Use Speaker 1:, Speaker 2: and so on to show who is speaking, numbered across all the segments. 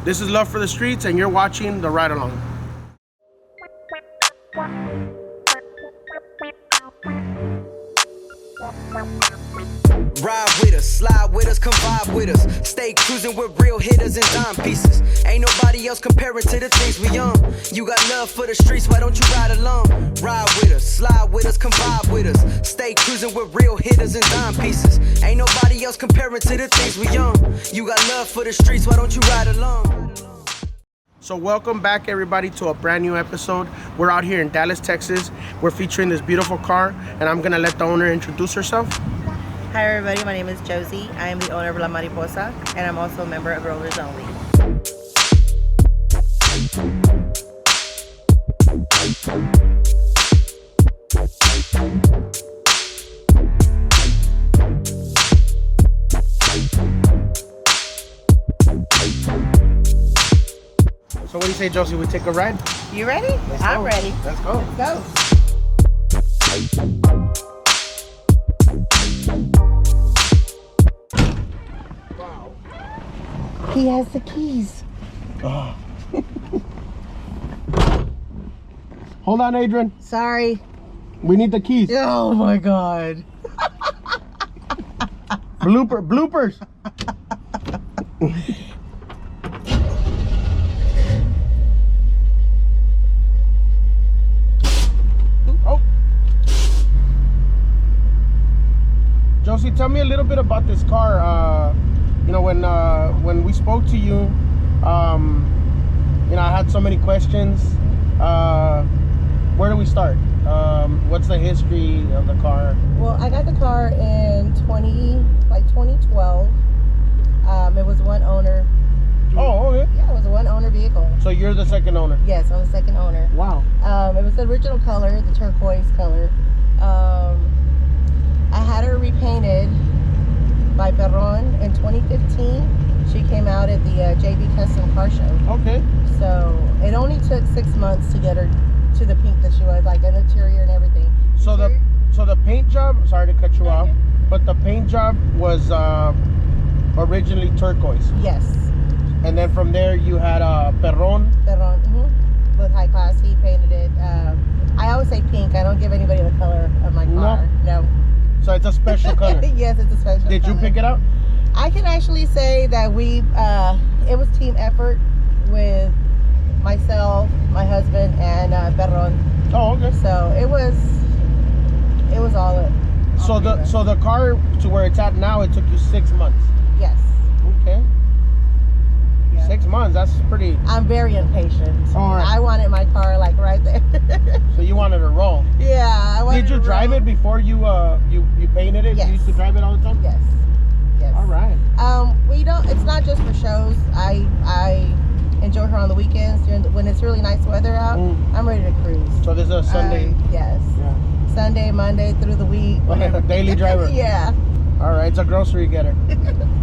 Speaker 1: This is Love for the Streets, and you're watching The Ride Along.
Speaker 2: Ride with us, slide with us, come vibe with us. Stay cruising with real hitters and dime pieces. Ain't nobody else comparing to the things we own. You got love for the streets, why don't you ride along? Ride with us, slide with us, come vibe with us. Stay cruising with real hitters and dime pieces. Ain't nobody else comparing to the things we own. You got love for the streets, why don't you ride along?
Speaker 1: So welcome back, everybody, to a brand new episode. We're out here in Dallas, Texas. We're featuring this beautiful car, and I'm gonna let the owner introduce herself.
Speaker 3: Hi everybody, my name is Josie. I am the owner of La Mariposa, and I'm also a member of Rollerz Only.
Speaker 1: So what do you say, Josie? We take a ride?
Speaker 3: You ready? I'm ready.
Speaker 1: Let's go.
Speaker 3: Let's go. He has the keys.
Speaker 1: Oh. Hold on, Adrian.
Speaker 3: Sorry.
Speaker 1: We need the keys.
Speaker 3: Oh my God.
Speaker 1: Bloopers. Oh. Josie, tell me a little bit about this car. You know, when we spoke to you, you know, I had so many questions. Where do we start? What's the history of the car?
Speaker 3: Well, I got the car in 2012. It was one owner.
Speaker 1: Oh, okay.
Speaker 3: Yeah, it was a one owner vehicle.
Speaker 1: So you're the second owner?
Speaker 3: Yes, I'm the second owner.
Speaker 1: Wow.
Speaker 3: It was the original color, the turquoise color. I had her repainted by Darren in 2015. She came out at the JB Custom Car Show.
Speaker 1: Okay.
Speaker 3: So it only took 6 months to get her to the pink that she was, like an interior and everything.
Speaker 1: So the paint job, sorry to cut you off, but the paint job was originally turquoise.
Speaker 3: Yes.
Speaker 1: And then from there you had Darren.
Speaker 3: With high class, he painted it. I always say pink. I don't give anybody the color of my car. No.
Speaker 1: So it's a special color.
Speaker 3: Yes, it's a special
Speaker 1: Did
Speaker 3: color.
Speaker 1: you pick it out?
Speaker 3: I can actually say that it was team effort with myself, my husband, and Darren.
Speaker 1: Oh, okay.
Speaker 3: So it was all it.
Speaker 1: So the car to where it's at now, it took you 6 months.
Speaker 3: Yes.
Speaker 1: Okay.
Speaker 3: Yeah.
Speaker 1: 6 months. That's pretty.
Speaker 3: I'm very impatient.
Speaker 1: All right.
Speaker 3: I wanted my car like right there.
Speaker 1: So you wanted to roll.
Speaker 3: Yeah, I wanted.
Speaker 1: Did you drive it before you painted it?
Speaker 3: Yes.
Speaker 1: You used to drive it all the time?
Speaker 3: Yes. Yes.
Speaker 1: All right.
Speaker 3: We don't. It's not just for shows. I enjoy her on the weekends when it's really nice weather out. I'm ready to cruise.
Speaker 1: So this is a Sunday.
Speaker 3: Yes.
Speaker 1: Yeah.
Speaker 3: Sunday, Monday through the week.
Speaker 1: Daily driver.
Speaker 3: Yeah.
Speaker 1: All right. It's a grocery getter.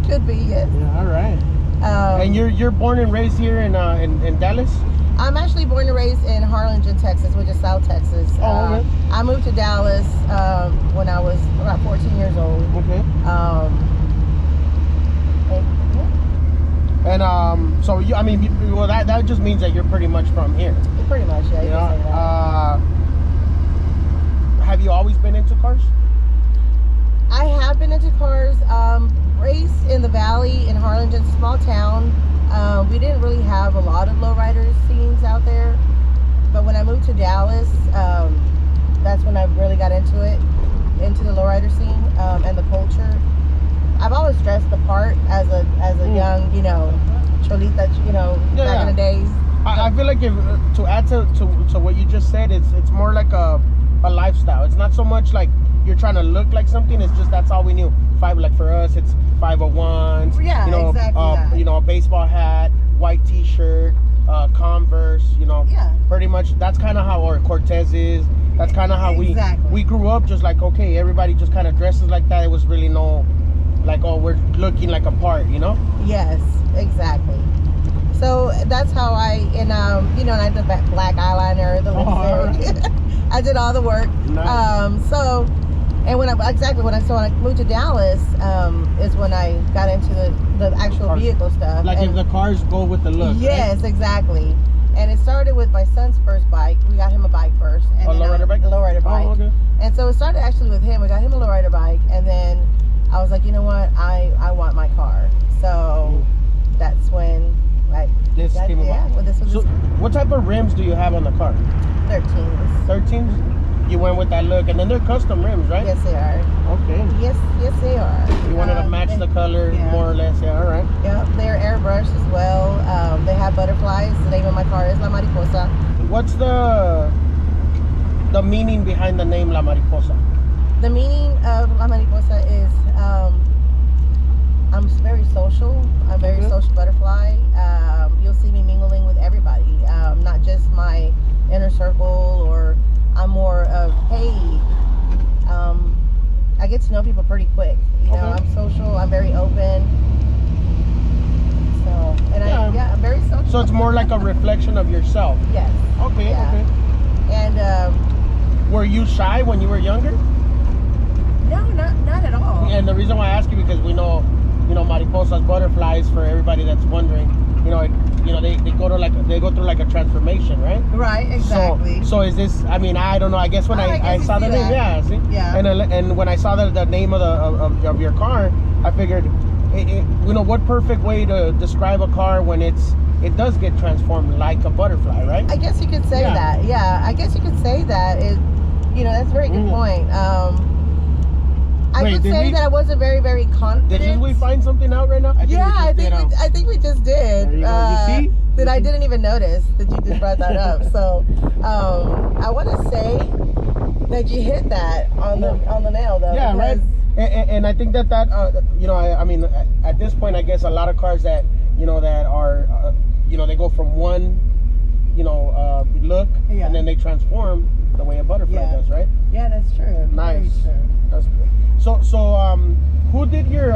Speaker 3: Could be, yes.
Speaker 1: Yeah. All right. And you're born and raised here in Dallas?
Speaker 3: I'm actually born and raised in Harlingen, Texas, which is South Texas.
Speaker 1: Oh, okay.
Speaker 3: I moved to Dallas when I was about 14 years old.
Speaker 1: Okay. And so you, I mean, well, that just means that you're pretty much from here.
Speaker 3: Pretty much, yeah. You can say that.
Speaker 1: Have you always been into cars?
Speaker 3: I have been into cars. Raised in the Valley in Harlingen, small town. We didn't really have a lot of lowrider scenes out there. But when I moved to Dallas, that's when I really got into the lowrider scene and the culture. I've always dressed the part as a young, you know, cholita, you know, back in the days.
Speaker 1: I feel like to add to what you just said, it's more like a lifestyle. It's not so much like you're trying to look like something. It's just that's all we knew. Like for us, it's 501s.
Speaker 3: Yeah,
Speaker 1: you know,
Speaker 3: exactly.
Speaker 1: You know, a baseball hat, white T-shirt, Converse. You know, pretty much that's kind of how our Cortez is. That's kind of how we grew up. Just like, okay, everybody just kind of dresses like that. It was really no, like, oh, we're looking like a part, you know?
Speaker 3: Yes, exactly. So that's how you know, and I did black eyeliner, the lipstick. I did all the work.
Speaker 1: Nice.
Speaker 3: So And when I moved to Dallas, is when I got into the actual vehicle stuff.
Speaker 1: Like if the cars go with the look.
Speaker 3: Yes,
Speaker 1: right?
Speaker 3: exactly. And it started with my son's first bike. We got him a bike first. And
Speaker 1: a lowrider bike?
Speaker 3: A lowrider bike.
Speaker 1: Oh, okay.
Speaker 3: And so it started actually with him. We got him a lowrider bike. And then I was like, you know what? I want my car. So that's when
Speaker 1: this came about.
Speaker 3: Yeah, well, this was
Speaker 1: so what type of rims do you have on the car?
Speaker 3: 13s.
Speaker 1: 13s? You went with that look. And then they're custom rims, right?
Speaker 3: Yes, they are.
Speaker 1: Okay.
Speaker 3: Yes, they are.
Speaker 1: You wanted to match the color more or less. Yeah, all right.
Speaker 3: Yeah, they're airbrushed as well. They have butterflies. The name of my car is La Mariposa.
Speaker 1: What's the meaning behind the name La Mariposa?
Speaker 3: The meaning of La Mariposa is I'm very social. I'm a very social butterfly. You'll see me mingling with everybody, not just my inner circle, or I'm more of, hey, I get to know people pretty quick. You know, I'm social. I'm very open. So, and I'm very social.
Speaker 1: So it's more like a reflection of yourself.
Speaker 3: Yes.
Speaker 1: Okay.
Speaker 3: Yeah.
Speaker 1: Okay.
Speaker 3: And
Speaker 1: were you shy when you were younger?
Speaker 3: No, not at all.
Speaker 1: And the reason why I ask you, because we know, Mariposas, butterflies, for everybody that's wondering, they go through like a transformation, right?
Speaker 3: Right, exactly.
Speaker 1: So is this? I mean, I don't know. I guess when I saw the name,
Speaker 3: yeah.
Speaker 1: And when I saw the name of your car, I figured, what perfect way to describe a car when it does get transformed like a butterfly, right?
Speaker 3: I guess you could say that. Yeah, I guess you could say that. That's a very good point. I would say that I wasn't very, very confident.
Speaker 1: Did we find something out right now?
Speaker 3: I think we just did.
Speaker 1: There you go. You see?
Speaker 3: That I didn't even notice that you just brought that up. So I want to say that you hit that on the nail, though.
Speaker 1: Yeah, right. And I think that I mean, at this point, I guess a lot of cars that that are they go from one look and then they transform the way a butterfly does, right?
Speaker 3: Yeah, that's true.
Speaker 1: Nice.
Speaker 3: Very true.
Speaker 1: That's good. So who did your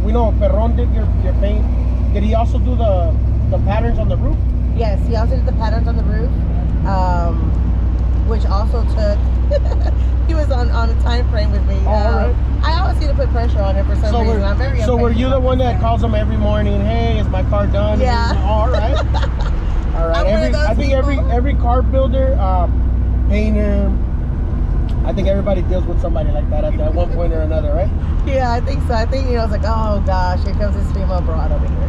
Speaker 1: we know Perron did your paint. Did he also do the patterns on the roof?
Speaker 3: Yes, he also did the patterns on the roof, which also took he was on a time frame with me.
Speaker 1: Right.
Speaker 3: I always need to put pressure on him for some reason. I'm very
Speaker 1: So were you the one that calls him every morning, hey, is my car done?
Speaker 3: Yeah.
Speaker 1: All right. All right. I think every car builder, painter, I think everybody deals with somebody like that at one point or another, right?
Speaker 3: Yeah, I think so. I think it's like, oh gosh, here comes this female broad over here.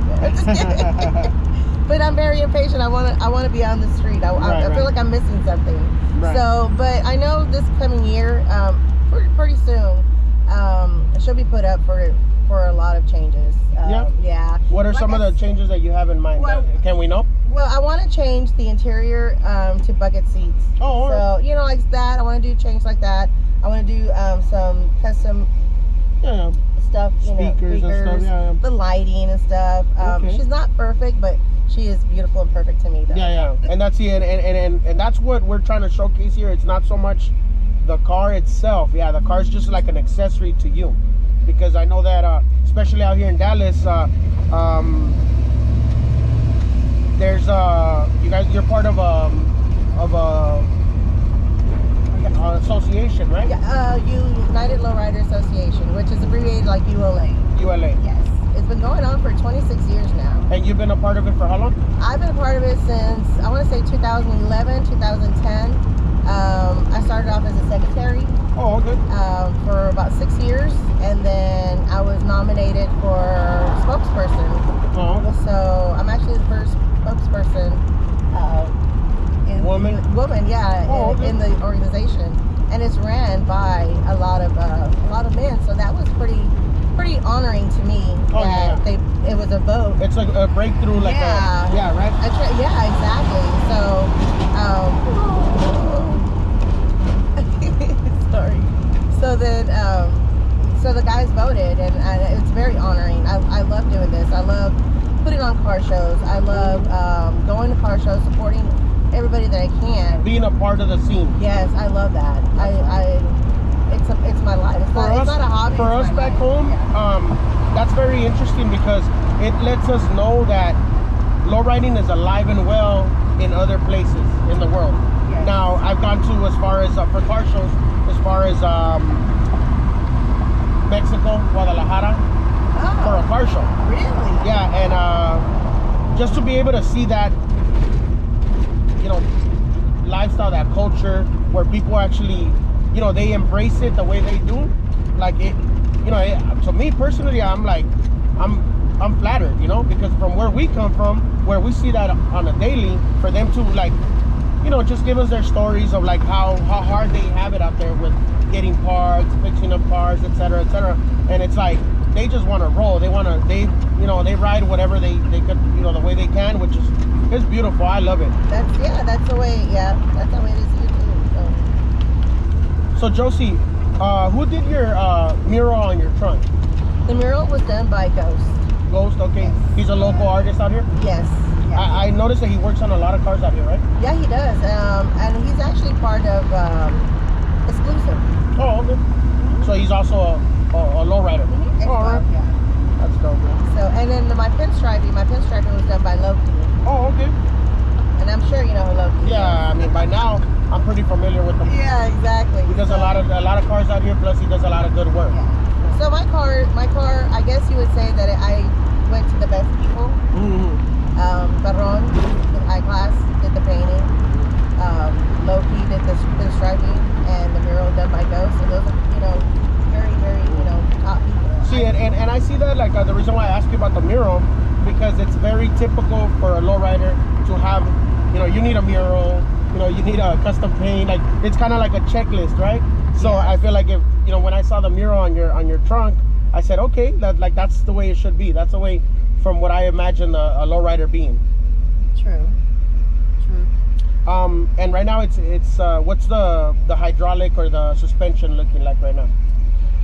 Speaker 3: But I'm very impatient. I want to be on the street. I feel like I'm missing something. Right. So, but I know this coming year, pretty soon, she'll be put up for a lot of changes. Yeah.
Speaker 1: What are some of the changes that you have in mind? Well, can we know?
Speaker 3: Well, I want to change the interior to bucket seats.
Speaker 1: Oh,
Speaker 3: so like that. I want to do change like that. I want to do some custom stuff. Speakers and stuff. Yeah. The lighting and stuff. She's not perfect, but she is beautiful and perfect to me, though.
Speaker 1: Yeah. And that's it. And that's what we're trying to showcase here. It's not so much the car itself. Yeah, the car's just like an accessory to you, because I know that especially out here in Dallas, there's you're part of a association, right?
Speaker 3: Yeah, United Lowrider Association, which is abbreviated like ULA.
Speaker 1: ULA.
Speaker 3: Yes, it's been going on for 26 years now.
Speaker 1: And you've been a part of it for how long?
Speaker 3: I've been a part of it since, I want to say 2011, 2010. I started off as a secretary.
Speaker 1: Oh, okay.
Speaker 3: For about 6 years, and then I was nominated for spokesperson.
Speaker 1: Oh.
Speaker 3: So I'm actually the first spokesperson woman, yeah, in the organization, and it's ran by a lot of men. So that was pretty honoring to me. It was a vote.
Speaker 1: It's like a breakthrough, like right?
Speaker 3: Exactly. So sorry. So then so the guys voted, and it's very honoring. I love doing this. I love putting on car shows. I love going to car shows, supporting everybody that I can.
Speaker 1: Being a part of the scene.
Speaker 3: Yes, I love that. It's my life. It's not a hobby.
Speaker 1: For us back home, that's very interesting, because it lets us know that lowriding is alive and well in other places in the world. Yes. Now, I've gone to, as far as for car shows, as far as Mexico, Guadalajara, for a car show.
Speaker 3: Really?
Speaker 1: Yeah, and just to be able to see that, you know, lifestyle, that culture, where people actually, you know, they embrace it the way they do. Like it, you know, to me personally, I'm flattered, you know, because from where we come from, where we see that on a daily, for them to like, you know, just give us their stories of like how hard they have it out there with getting parts, fixing up cars, etc., etc. And it's like they just want to roll. They ride whatever they could, you know, the way they can, which is it's beautiful. I love it.
Speaker 3: That's the way. Yeah, that's the way it is here too.
Speaker 1: So Josie, who did your mural on your trunk?
Speaker 3: The mural was done by Ghost.
Speaker 1: Okay.
Speaker 3: Yes.
Speaker 1: He's a local artist out here?
Speaker 3: Yes.
Speaker 1: I noticed that he works on a lot of cars out here, right?
Speaker 3: Yeah, he does. And he's actually part of Exclusive.
Speaker 1: Oh, okay. So he's also a lowrider.
Speaker 3: Mm-hmm.
Speaker 1: Oh, all right.
Speaker 3: Yeah.
Speaker 1: That's dope, man.
Speaker 3: So, and then my pinstriping was done by Loki.
Speaker 1: Oh, okay.
Speaker 3: And I'm sure you know who Loki is.
Speaker 1: Yeah, I mean, by now, I'm pretty familiar with him.
Speaker 3: Yeah, exactly.
Speaker 1: He does a lot of cars out here, plus he does a lot of good work.
Speaker 3: Yeah. So my car, I guess you would say that I went to the best people.
Speaker 1: Mm-hmm.
Speaker 3: Darren, with high class, did the painting. Loki did the pinstriping, and the mural done by Ghost. So those are, you know, very, very, you know, top people.
Speaker 1: See, and I see that, like, the reason why I asked you about the mural, because it's very typical for a lowrider to have, you know, you need a mural, you know, you need a custom paint, like, it's kind of like a checklist, right? So I feel like if, you know, when I saw the mural on your trunk, I said, okay, that's the way it should be. That's the way, from what I imagine a lowrider being.
Speaker 3: True.
Speaker 1: And right now it's what's the hydraulic or the suspension looking like right now?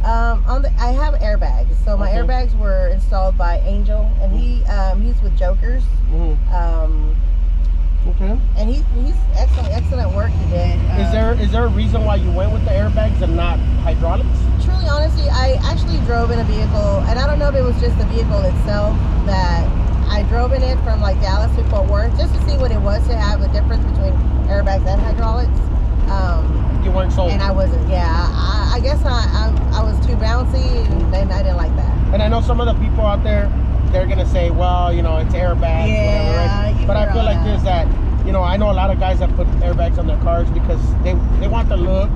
Speaker 3: I have airbags. So my airbags were installed by Angel, and he's with Jokers.
Speaker 1: Mm-hmm. Okay.
Speaker 3: And he's excellent work he did.
Speaker 1: Is there a reason why you went with the airbags and not hydraulics?
Speaker 3: Truly, honestly, I actually drove in a vehicle, and I don't know if it was just the vehicle itself that I drove in it from like Dallas to Fort Worth just to see what it was to have a difference between airbags and hydraulics.
Speaker 1: You weren't sold.
Speaker 3: And I wasn't. Yeah, I guess I was too bouncy, and then I didn't like that.
Speaker 1: And I know some of the people out there, they're gonna say, well, you know, it's airbags, whatever, right? But I feel like this, that, you know, I know a lot of guys that put airbags on their cars because they want the look,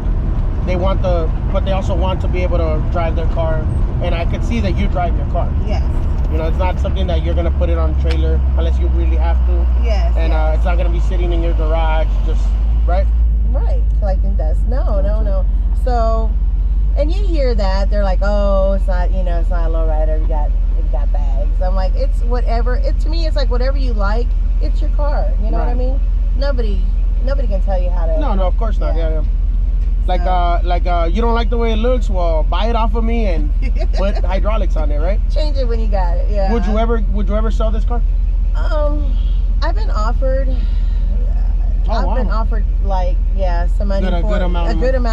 Speaker 1: but they also want to be able to drive their car. And I could see that you drive your car.
Speaker 3: Yes.
Speaker 1: You know, it's not something that you're gonna put it on a trailer unless you really have to.
Speaker 3: Yes.
Speaker 1: And it's not gonna be sitting in your garage, just right.
Speaker 3: Right, collecting dust. No. So, and you hear that they're like, oh, it's not, you know, it's not a lowrider. It got bags. I'm like, it's whatever. To me, it's like whatever you like. It's your car. You know what I mean? Nobody can tell you how to.
Speaker 1: No, of course not. Yeah. Like you don't like the way it looks, well, buy it off of me and put hydraulics on it, right?
Speaker 3: Change it when you got it. Yeah.
Speaker 1: Would you ever sell this car?
Speaker 3: I've been offered. I've been offered like some money
Speaker 1: a good amount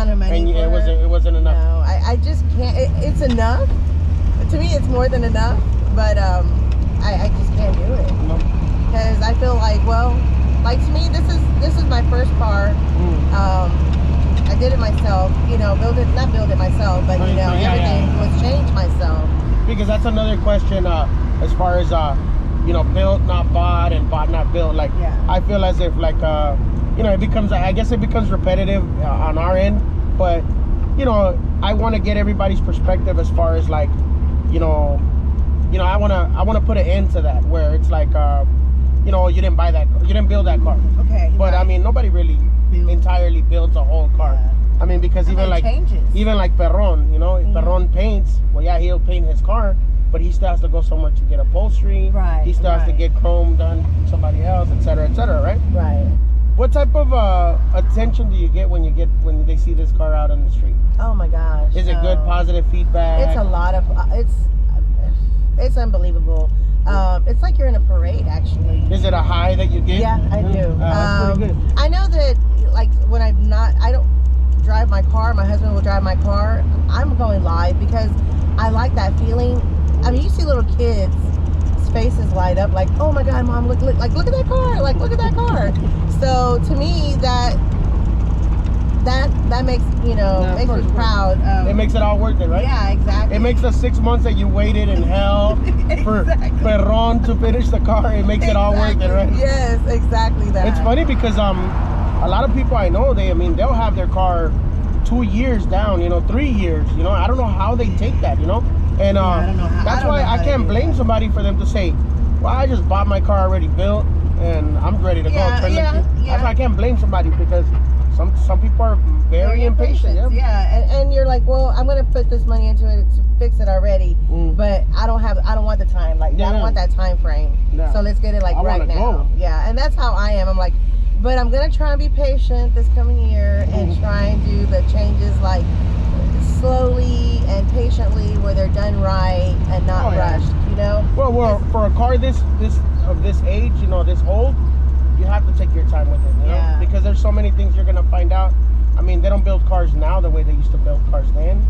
Speaker 3: of money.
Speaker 1: And it wasn't enough.
Speaker 3: No, I just can't. It's enough. To me, it's more than enough. But I just can't do it because I feel like, well, like to me, this is my first car. I did it myself. You know, not build it myself, but you know, everything was changed myself.
Speaker 1: Because that's another question as far as you know, built not bought and bought not built. Like I feel as if like you know, I guess it becomes repetitive on our end, but you know, I want to get everybody's perspective as far as like, you know, I want to put an end to that where it's like you know, you didn't build that car.
Speaker 3: Okay.
Speaker 1: But I mean, nobody really entirely builds a whole car. I mean, because even like Perron, you know, Perron paints. Well, yeah, he'll paint his car, but he still has to go somewhere to get upholstery.
Speaker 3: Right.
Speaker 1: He still has to get chrome done from somebody else, etc., right?
Speaker 3: Right.
Speaker 1: What type of attention do you get when they see this car out on the street?
Speaker 3: Oh my gosh.
Speaker 1: Is it good, positive feedback?
Speaker 3: It's a lot of it's unbelievable. It's like you're in a parade, actually.
Speaker 1: Is it a high that you get?
Speaker 3: Yeah, I do.
Speaker 1: That's pretty good.
Speaker 3: I know that, like, when I don't drive my car, my husband will drive my car, I'm going live because I like that feeling. I mean, you see little kids' faces light up like, oh my God, Mom, look at that car, like, look at that car. So to me, that makes makes me proud.
Speaker 1: It makes it all worth it, right?
Speaker 3: Yeah, exactly.
Speaker 1: It makes the 6 months that you waited in hell for Perron to finish the car. It makes it all worth it, right?
Speaker 3: Yes, exactly that.
Speaker 1: It's funny because a lot of people I know, they'll have their car 2 years down, 3 years, I don't know how they take that, and
Speaker 3: I don't know how,
Speaker 1: that's why I can't blame somebody for them to say, well, I just bought my car already built and I'm ready to go. That's why I can't blame somebody, because some people are very impatient.
Speaker 3: And you're like, well, I'm gonna put this money into it to fix it already, but I don't want the time. Like, I don't want that time frame. So let's get it right now. Yeah, and that's how I am. I'm like, but I'm gonna try and be patient this coming year and try and do the changes like slowly and patiently, where they're done right and not rushed.
Speaker 1: Well, for a car this of this age, this old, you have to take your time with it, because there's so many things you're gonna find out. I mean, they don't build cars now the way they used to build cars then.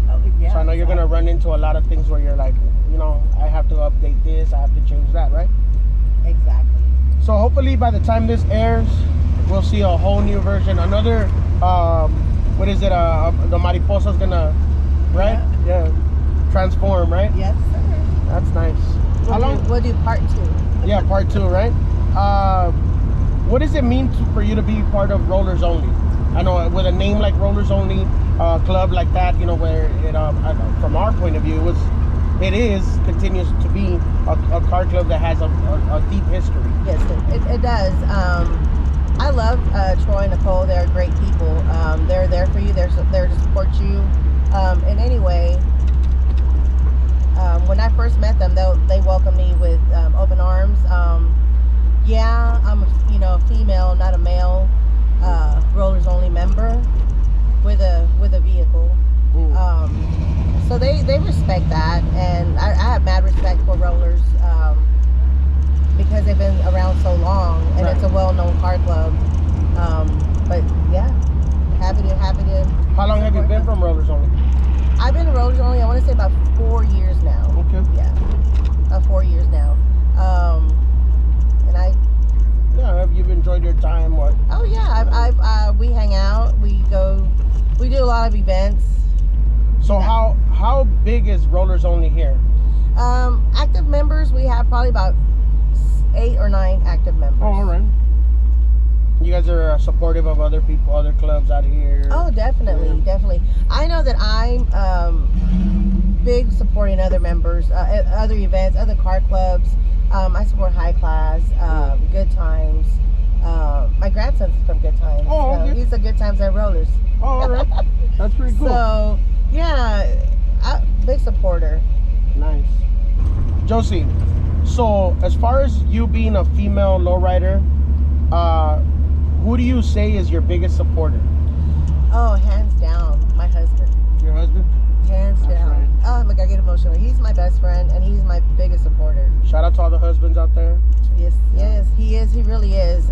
Speaker 1: So I know you're gonna run into a lot of things where you're like, I have to update this, I have to change that, right?
Speaker 3: Exactly.
Speaker 1: So hopefully by the time this airs, we'll see a whole new version. Another, what is it? The Mariposa's gonna, right? Yeah. Transform, right?
Speaker 3: Yes, sir.
Speaker 1: That's nice. How long?
Speaker 3: We'll do part 2.
Speaker 1: Yeah, part 2, right? What does it mean for you to be part of Rollerz Only? I know with a name like Rollerz Only, club like that, where it, from our point of view, continues to be a car club that has a deep history.
Speaker 3: Yes, it does. I love Troy and Nicole. They're great people. They're there for you. They're there to support you in any way. When I first met them, they welcomed me with open arms. I'm a female, not a male, Rollerz Only member with a vehicle. So they respect that, and I have mad respect for Rollerz because they've been around so long, and it's a well-known car club. But yeah, happy to.
Speaker 1: How long have you been from Rollerz Only?
Speaker 3: I've been to Rollerz Only, I want to say about 4 years now.
Speaker 1: Okay.
Speaker 3: Yeah, about 4 years now. And
Speaker 1: have you enjoyed your time? What?
Speaker 3: Oh yeah, we hang out. We do a lot of events.
Speaker 1: So how big is Rollerz Only here?
Speaker 3: Active members, we have probably about 8 or 9 active members.
Speaker 1: Oh, all right. You guys are supportive of other people, other clubs out here?
Speaker 3: Oh, definitely. I know that I'm big supporting other members, other events, other car clubs. I support High Class, Good Times. My grandson's from Good Times.
Speaker 1: Oh, okay.
Speaker 3: He's a Good Times at Rollerz.
Speaker 1: Oh, all right. That's pretty cool.
Speaker 3: So, yeah, big supporter.
Speaker 1: Nice. Josie, so as far as you being a female lowrider, who do you say is your biggest supporter?
Speaker 3: Oh, hands down, my husband.
Speaker 1: Your husband?
Speaker 3: Hands down. Right. Oh, look, I get emotional. He's my best friend, and he's my biggest supporter.
Speaker 1: Shout out to all the husbands out there.
Speaker 3: Yes, he is. He really is.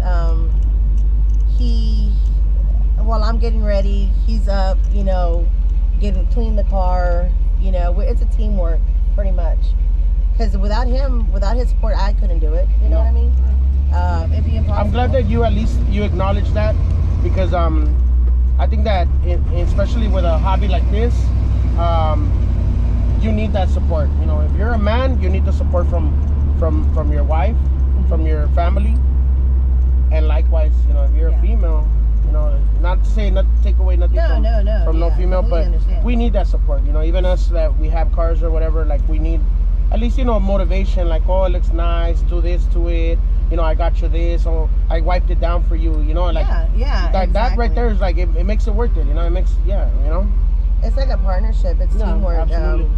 Speaker 3: While I'm getting ready, he's up, clean the car. It's a teamwork, pretty much. Because without his support, I couldn't do it. You know what I mean? It'd be impossible.
Speaker 1: I'm glad that you acknowledge that, because I think that especially with a hobby like this, you need that support. If you're a man, you need the support from your wife, from your family, and likewise, if you're a female, not to take away nothing from no female, but we need that support. Even us that we have cars or whatever, like we need at least motivation. Like, oh, it looks nice. Do this to it. I got you this, or I wiped it down for you. Like
Speaker 3: exactly.
Speaker 1: That right there is like it makes it worth it. It makes
Speaker 3: It's like a partnership. It's teamwork.
Speaker 1: Absolutely.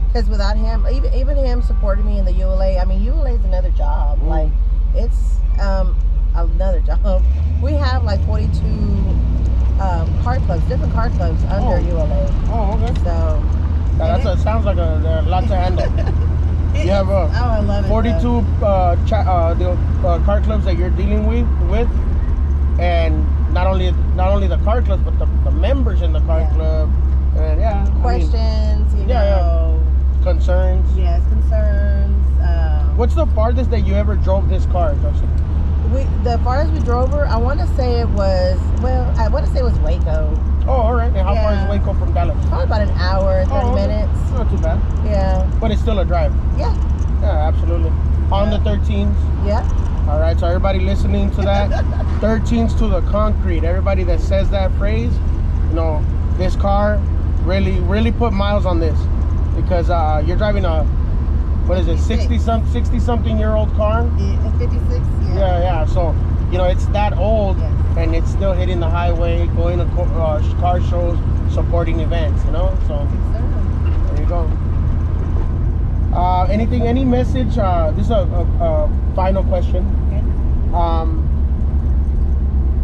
Speaker 3: Because without him, even him supporting me in the ULA. I mean, ULA is another job. Like, it's another job. We have like 42 car clubs, different car clubs under ULA.
Speaker 1: Oh, okay.
Speaker 3: So
Speaker 1: sounds like a lot to handle. You have
Speaker 3: I love it,
Speaker 1: 42 car clubs that you're dealing with, and not only the car clubs, but the members in the car club, and
Speaker 3: questions,
Speaker 1: concerns.
Speaker 3: Yes, concerns.
Speaker 1: What's the farthest that you ever drove this car, Josie?
Speaker 3: the farthest we drove her, I want to say it was Waco.
Speaker 1: Oh, all right. And how far is Waco from Dallas?
Speaker 3: Probably about an hour, 30 minutes.
Speaker 1: Not too bad.
Speaker 3: Yeah.
Speaker 1: But it's still a drive.
Speaker 3: Yeah.
Speaker 1: Yeah, absolutely. On the 13s.
Speaker 3: Yeah.
Speaker 1: All right, so everybody listening to that, 13s to the concrete. Everybody that says that phrase, you know, this car really put miles on this, because you're driving a, what is it, 60 something year old car?
Speaker 3: Yeah, 56.
Speaker 1: Yeah. So, you know, it's that old, and it's still hitting the highway, going to car shows, supporting events. You know, so there you go. Any message? This is a final question.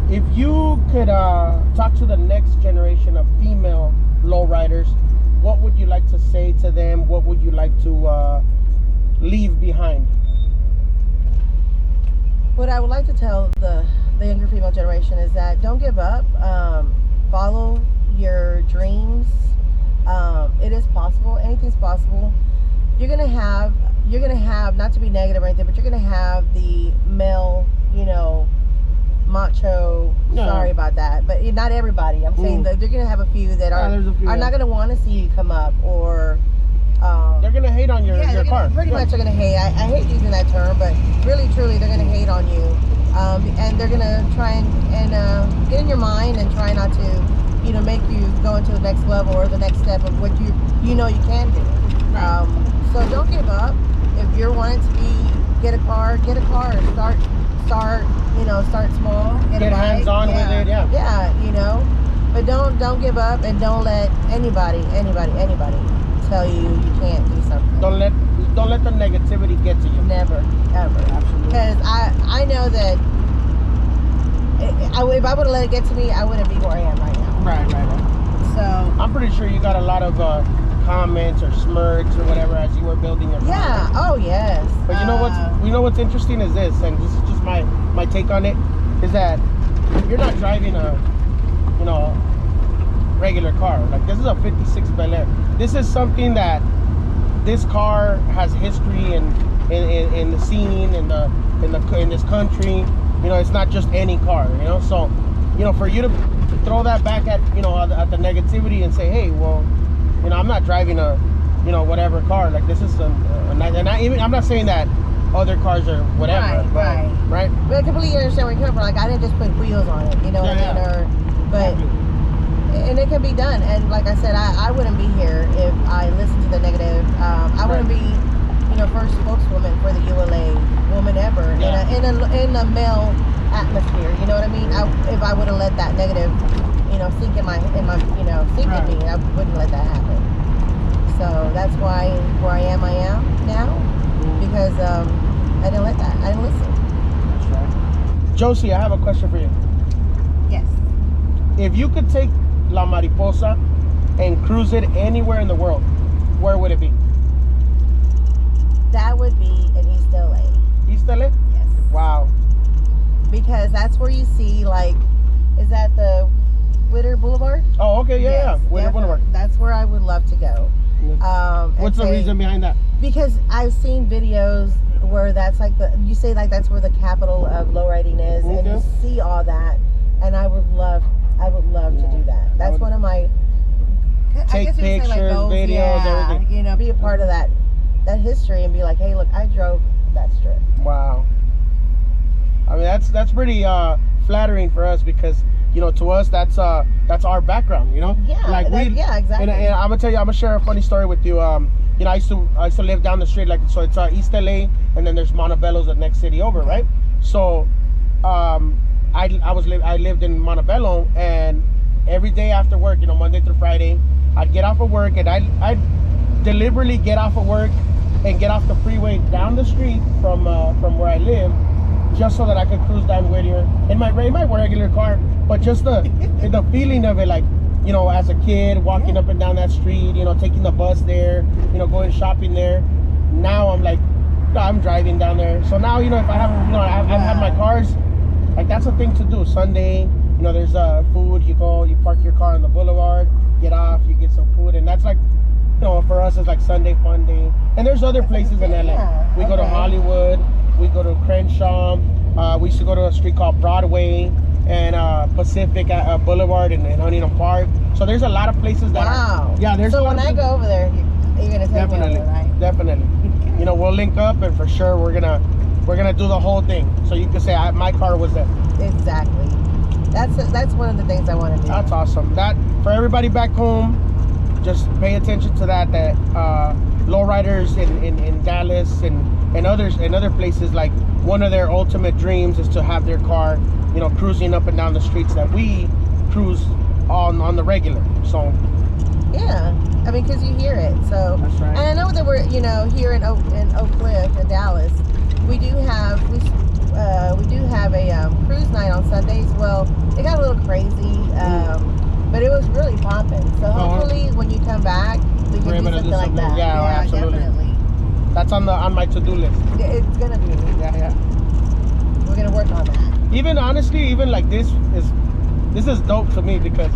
Speaker 1: If you could talk to the next generation of female lowriders, what would you like to say to them? What would you like to leave behind?
Speaker 3: What I would like to tell the younger female generation is that don't give up. Follow your dreams. It is possible. Anything's possible. You're gonna have, not to be negative or anything, but you're gonna have the male, you know, macho.
Speaker 1: No.
Speaker 3: Sorry about that, but not everybody. I'm saying that you're gonna have a few that are not gonna want to see you come up, or
Speaker 1: they're gonna hate on your car.
Speaker 3: Pretty much are gonna hate. I hate using that term, but really truly they're gonna hate on you, and they're gonna try and get in your mind and try not to, you know, make you go into the next level or the next step of what you know you can do. So don't give up. If you're wanting to get a car, start, you know, start small.
Speaker 1: Get hands on with it,
Speaker 3: Yeah, you know, but don't give up, and don't let anybody tell you can't do something.
Speaker 1: Don't let the negativity get to you.
Speaker 3: Never, ever.
Speaker 1: Absolutely.
Speaker 3: Because I know that if I would have let it get to me, I wouldn't be where I am right now.
Speaker 1: Right.
Speaker 3: So
Speaker 1: I'm pretty sure you got a lot of comments or smirks or whatever as you were building your car.
Speaker 3: Yeah. Oh yes.
Speaker 1: But you know what's interesting is this, and this is just my take on it, is that you're not driving a, you know, regular car. Like, this is a 56 Bel Air. This is something that this car has history in the scene, in this country. You know, it's not just any car. You know, so, you know, for you to throw that back at, you know, at the negativity and say, hey, well, you know, I'm not driving a, you know, whatever car. Like, this is I'm not saying that other cars are whatever. Right.
Speaker 3: But I completely understand where you're coming from. Like, I didn't just put wheels on it, you know what I mean? But and it can be done. And like I said, I wouldn't be here if I listened to the negative. I wouldn't be, you know, first spokeswoman for the ULA woman ever in a male atmosphere. You know what I mean? If I would have let that negative, you know, sink in my you know, sink in me, I wouldn't let that happen. So that's why where I am now, because I didn't let that. I didn't listen.
Speaker 1: That's right. Josie, I have a question for you.
Speaker 3: Yes.
Speaker 1: If you could take La Mariposa and cruise it anywhere in the world, where would it be?
Speaker 3: That would be in East LA.
Speaker 1: East LA?
Speaker 3: Yes.
Speaker 1: Wow.
Speaker 3: Because that's where you see, like, is that the Witter Boulevard?
Speaker 1: Oh, okay, yeah. Witter Boulevard.
Speaker 3: That's where I would love to go.
Speaker 1: What's the reason behind that?
Speaker 3: Because I've seen videos where that's like that's where the capital of lowriding is, and you see all that, and I would love to do that. That's one of my
Speaker 1: take pictures, goals, videos, everything.
Speaker 3: You know, be a part of that history and be like, hey, look, I drove that strip.
Speaker 1: Wow. I mean, that's pretty flattering for us, because, you know, to us that's our background, you know.
Speaker 3: Yeah.
Speaker 1: Like
Speaker 3: exactly.
Speaker 1: And I'm gonna share a funny story with you. You know, I used to live down the street, like, so it's East LA, and then there's Montebello's the next city over, right? So, I lived in Montebello, and every day after work, you know, Monday through Friday, I'd get off of work, and I'd deliberately get off of work and get off the freeway down the street from where I live, just so that I could cruise down Whittier in my regular car. But just the feeling of it, like, you know, as a kid walking up and down that street, you know, taking the bus there, you know, going shopping there. Now I'm like, no, I'm driving down there. So now, you know, if I have, you know, I've had my cars, like, that's a thing to do. Sunday, you know, there's food. You park your car on the boulevard, get off, you get some food, and that's like, you know, for us it's like Sunday fun day. And there's other places in LA. We go to Hollywood, we go to Crenshaw, We used to go to a street called Broadway and Pacific Boulevard and Huntington Park. So there's a lot of places that there's
Speaker 3: so when I go over there, you're gonna take me over, right?
Speaker 1: Definitely. You know, we'll link up, and for sure we're gonna do the whole thing. So you can say my car was there.
Speaker 3: Exactly. That's one of the things I want to do.
Speaker 1: That's awesome. That for everybody back home, just pay attention to that lowriders in Dallas and other places, like one of their ultimate dreams is to have their car, you know, cruising up and down the streets that we cruise on the regular. So
Speaker 3: yeah, I mean, because you hear it. So
Speaker 1: that's right.
Speaker 3: And I know that we're, you know, here in Oak Cliff in Dallas, we do have a cruise night on Sundays. Well, it got a little crazy, but it was really pumping. So hopefully when you come back, we can do something like that.
Speaker 1: Yeah, absolutely.
Speaker 3: Definitely.
Speaker 1: That's on my to-do list.
Speaker 3: It's gonna be.
Speaker 1: Yeah.
Speaker 3: We're gonna work on that.
Speaker 1: Even honestly, even like this is dope to me because,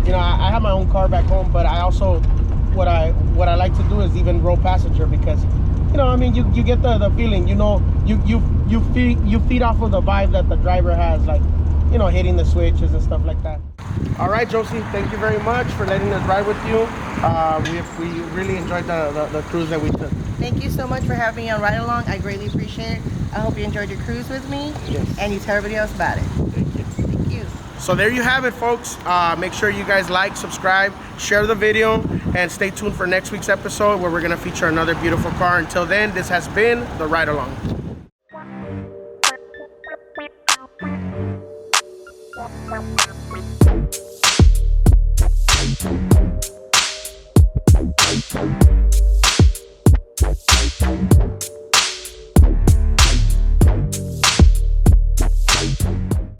Speaker 1: you know, I have my own car back home, but I also what I like to do is even row passenger because, you know, I mean, you get the feeling, you know, you feed off of the vibe that the driver has, like, you know, hitting the switches and stuff like that. All right, Josie, thank you very much for letting us ride with you. We really enjoyed the cruise that we took.
Speaker 3: Thank you so much for having me on Ride Along. I greatly appreciate it. I hope you enjoyed your cruise with me.
Speaker 1: Yes.
Speaker 3: And you tell everybody else about it.
Speaker 1: Thank you.
Speaker 3: Thank you.
Speaker 1: So there you have it, folks. Make sure you guys like, subscribe, share the video, and stay tuned for next week's episode where we're going to feature another beautiful car. Until then, this has been the Ride Along.